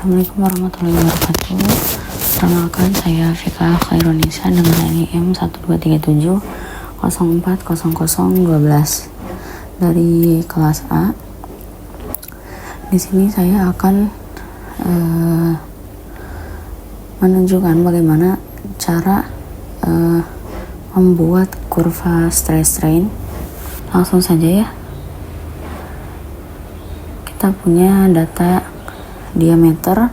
Assalamualaikum warahmatullahi wabarakatuh. Perkenalkan, saya Fika Khairunisa dengan NIM 12 dari kelas A. Di sini saya akan menunjukkan bagaimana cara membuat kurva stress strain. Langsung saja ya. Kita punya data diameter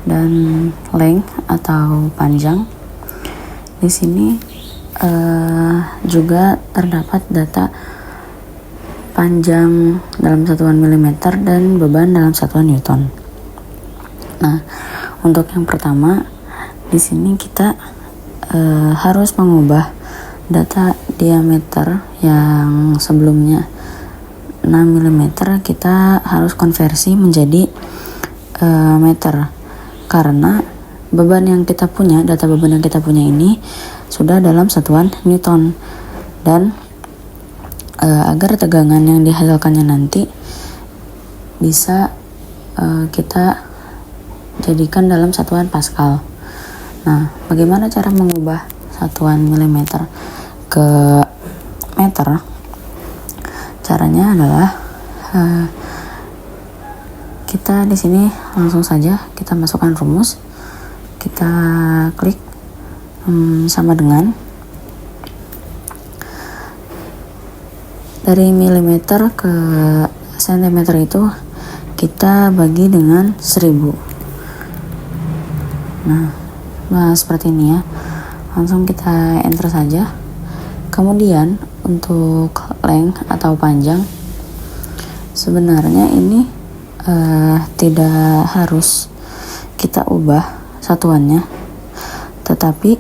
dan length atau panjang. Di sini juga terdapat data panjang dalam satuan milimeter dan beban dalam satuan newton. Nah, untuk yang pertama di sini kita harus mengubah data diameter yang sebelumnya 6 mm, kita harus konversi menjadi meter, karena beban yang kita punya, data beban yang kita punya ini sudah dalam satuan newton, dan agar tegangan yang dihasilkannya nanti bisa kita jadikan dalam satuan Pascal. Nah, bagaimana cara mengubah satuan milimeter ke meter? Caranya adalah kita di sini langsung saja kita masukkan rumus, kita klik sama dengan dari milimeter ke sentimeter itu kita bagi dengan 1000. Nah, seperti ini ya. Langsung kita enter saja. Kemudian untuk length atau panjang, sebenarnya ini tidak harus kita ubah satuannya, tetapi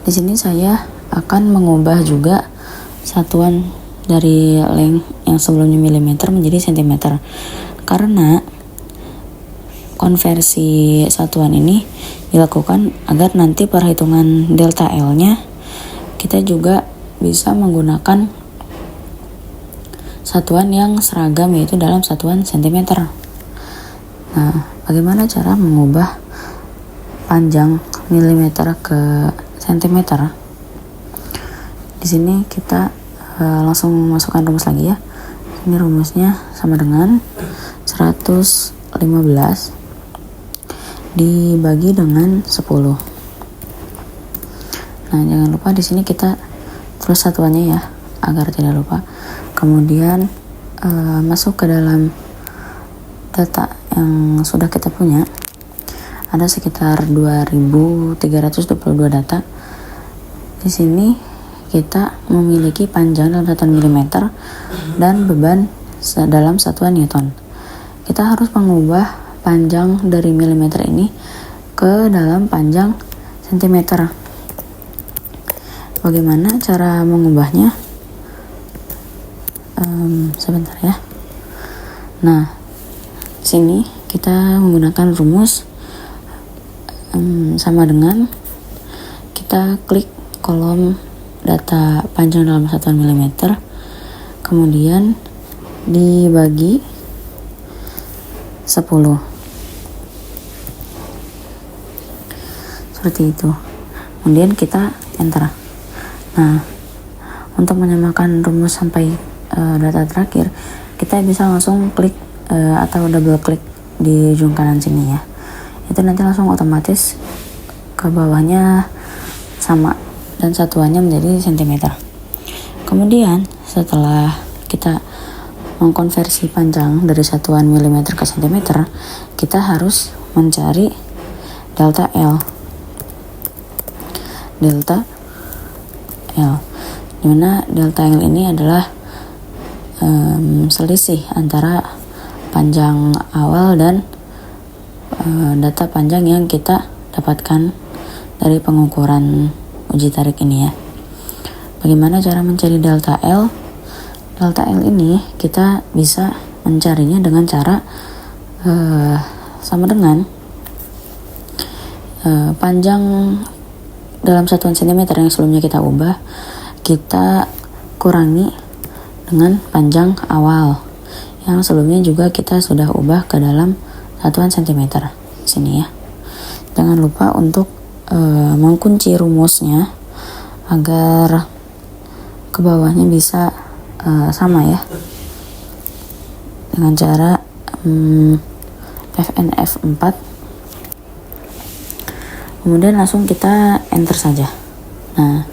di sini saya akan mengubah juga satuan dari length yang sebelumnya milimeter menjadi sentimeter, karena konversi satuan ini dilakukan agar nanti perhitungan delta L-nya kita juga bisa menggunakan satuan yang seragam, yaitu dalam satuan sentimeter. Nah, bagaimana cara mengubah panjang milimeter ke sentimeter? Di sini kita langsung masukkan rumus lagi ya. Ini rumusnya sama dengan 115 dibagi dengan 10. Nah, jangan lupa di sini kita terus satuannya ya, agar tidak lupa. Kemudian masuk ke dalam data yang sudah kita punya, ada sekitar 2322 data. Di sini kita memiliki panjang dalam satuan milimeter dan beban dalam satuan newton. Kita harus mengubah panjang dari milimeter ini ke dalam panjang sentimeter. Bagaimana cara mengubahnya? Sebentar ya. Nah, sini kita menggunakan rumus sama dengan kita klik kolom data panjang dalam satuan milimeter, kemudian dibagi 10. Seperti itu. Kemudian kita enter. Nah, untuk menyamakan rumus sampai data terakhir, kita bisa langsung klik atau double klik di ujung kanan sini ya. Itu nanti langsung otomatis ke bawahnya sama dan satuannya menjadi sentimeter. Kemudian setelah kita mengkonversi panjang dari satuan milimeter ke sentimeter, kita harus mencari delta L. Delta L, dimana delta L ini adalah selisih antara panjang awal dan data panjang yang kita dapatkan dari pengukuran uji tarik ini ya. Bagaimana cara mencari delta L? Delta L ini kita bisa mencarinya dengan cara sama dengan panjang dalam satuan sentimeter yang sebelumnya kita ubah, kita kurangi dengan panjang awal yang sebelumnya juga kita sudah ubah ke dalam satuan sentimeter sini ya. Jangan lupa untuk mengunci rumusnya agar ke bawahnya bisa sama ya, dengan cara FNF 4. Kemudian langsung kita enter saja. Nah,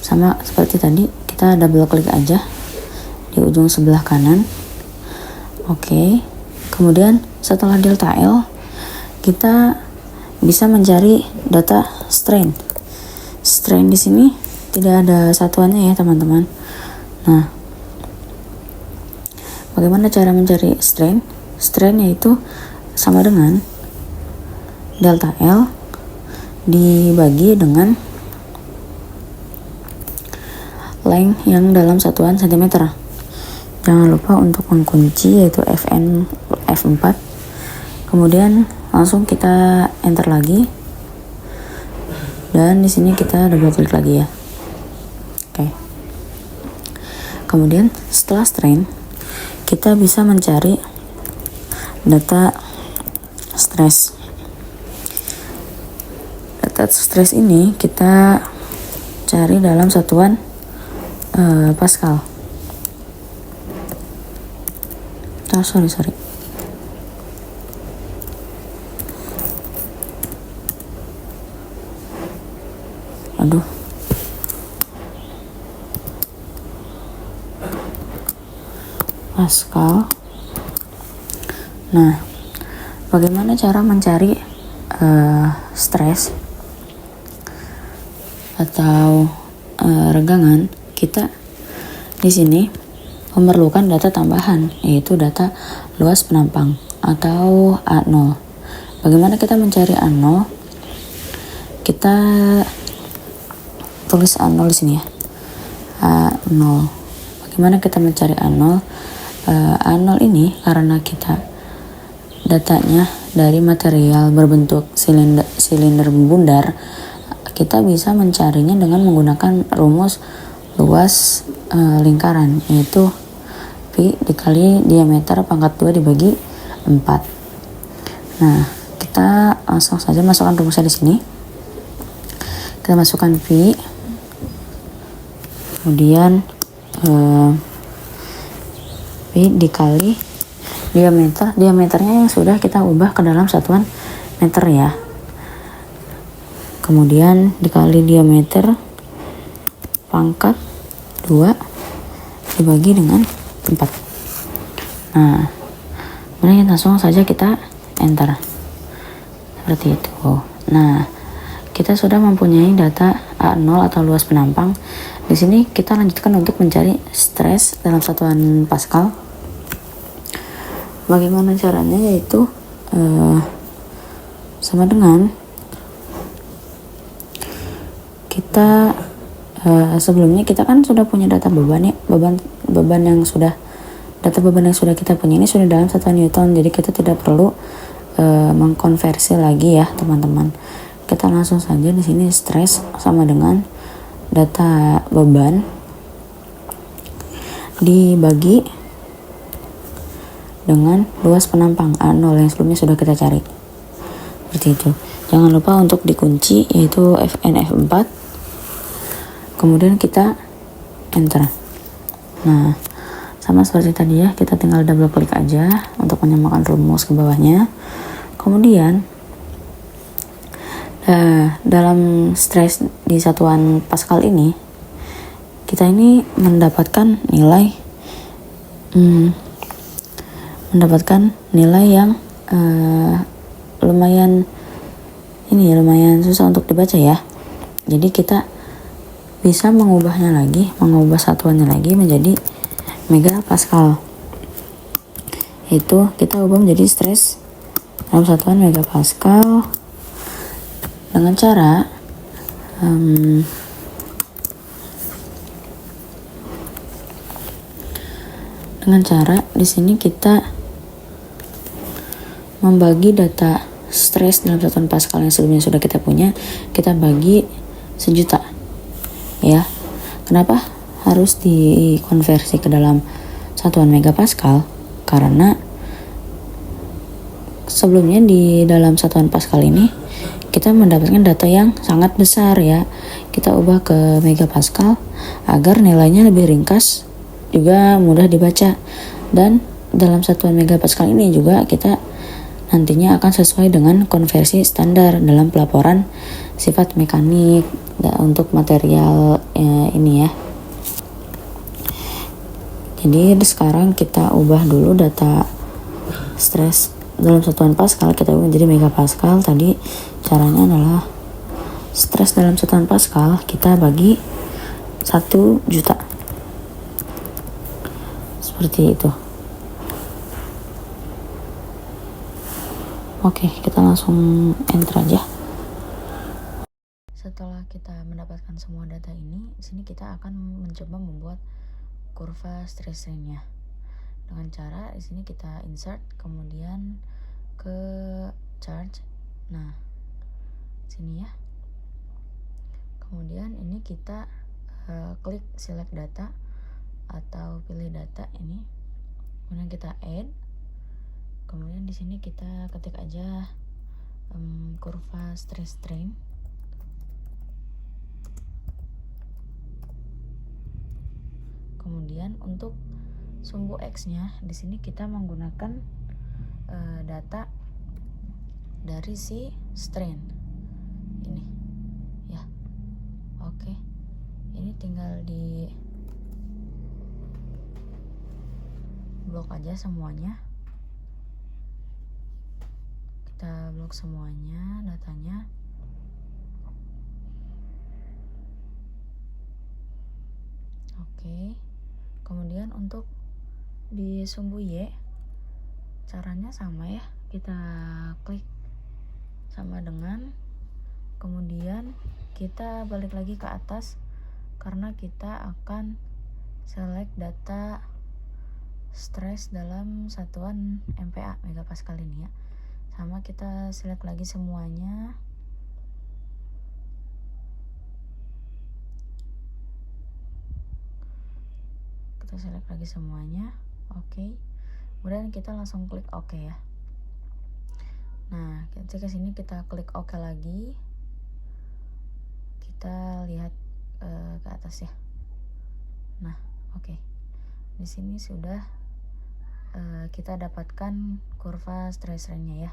sama seperti tadi, kita double klik aja di ujung sebelah kanan. Oke. Kemudian setelah delta L, kita bisa mencari data strain. Strain di sini tidak ada satuannya ya, teman-teman. Nah, bagaimana cara mencari strain? Strain yaitu sama dengan delta L dibagi dengan length yang dalam satuan cm. Jangan lupa untuk mengunci yaitu FN F4. Kemudian langsung kita enter lagi. Dan di sini kita double klik lagi ya. Oke. Kemudian setelah strain, kita bisa mencari data stress. Data stress ini kita cari dalam satuan Pascal. Sorry. Aduh. Pascal. Nah, bagaimana cara mencari stres atau regangan? Kita di sini memerlukan data tambahan, yaitu data luas penampang atau A0. Bagaimana kita mencari A0? Kita tulis A0 di sini ya. A0. Bagaimana kita mencari A0? A0 ini karena kita datanya dari material berbentuk silinder bundar, kita bisa mencarinya dengan menggunakan rumus luas lingkaran, yaitu Pi dikali diameter pangkat 2 dibagi 4. Nah, kita langsung saja masukkan rumusnya di sini. Kita masukkan Pi, kemudian Pi dikali diameternya yang sudah kita ubah ke dalam satuan meter ya. Kemudian dikali diameter pangkat 2 dibagi dengan 4. Nah, kemudian langsung saja kita enter seperti itu. Nah, kita sudah mempunyai data A0 atau luas penampang. Di sini kita lanjutkan untuk mencari stres dalam satuan Pascal. Bagaimana caranya? Yaitu sama dengan kita sebelumnya kita kan sudah punya data beban ya, beban yang sudah kita punya ini sudah dalam satuan Newton, jadi kita tidak perlu mengkonversi lagi ya teman-teman. Kita langsung saja di sini stres sama dengan data beban dibagi dengan luas penampang A0 yang sebelumnya sudah kita cari. Seperti itu. Jangan lupa untuk dikunci yaitu FNF4. Kemudian kita enter. Nah, sama seperti tadi ya, kita tinggal double klik aja untuk menyamakan rumus ke bawahnya. Kemudian dalam stres di satuan Pascal ini, kita ini mendapatkan nilai yang lumayan susah untuk dibaca ya. Jadi kita bisa mengubah satuannya lagi menjadi megapascal. Itu kita ubah menjadi stres dalam satuan megapascal dengan cara di sini kita membagi data stres dalam satuan Pascal yang sebelumnya sudah kita punya, kita bagi 1.000.000 ya. Kenapa harus dikonversi ke dalam satuan megapascal? Karena sebelumnya di dalam satuan Pascal ini kita mendapatkan data yang sangat besar ya. Kita ubah ke megapascal agar nilainya lebih ringkas, juga mudah dibaca. Dan dalam satuan megapascal ini juga kita nantinya akan sesuai dengan konversi standar dalam pelaporan sifat mekanik untuk material ini ya. Jadi sekarang kita ubah dulu data stres dalam satuan Pascal, kita ubah menjadi megapascal. Tadi caranya adalah stres dalam satuan Pascal kita bagi 1 juta. Seperti itu. Oke, kita langsung enter aja. Setelah kita mendapatkan semua data ini, di sini kita akan mencoba membuat kurva stress strain-nya. Dengan cara di sini kita insert, kemudian ke charge. Nah, sini ya. Kemudian ini kita klik select data atau pilih data ini. Kemudian kita add. Kemudian di sini kita ketik aja kurva stress strain. Kemudian untuk sumbu X-nya di sini kita menggunakan data dari si strain ini ya. Oke, ini tinggal di blok aja semuanya. Kita blok semuanya datanya. Oke, kemudian untuk di sumbu Y caranya sama ya, kita klik sama dengan, kemudian kita balik lagi ke atas karena kita akan select data stress dalam satuan MPa megapascal ini ya. Sama kita select lagi semuanya. Kita select lagi semuanya. Oke. Kemudian kita langsung klik OK ya. Nah, ketika sini kita klik OK lagi. Kita lihat ke atas ya. Nah, oke. Di sini sudah kita dapatkan kurva stress strain-nya ya.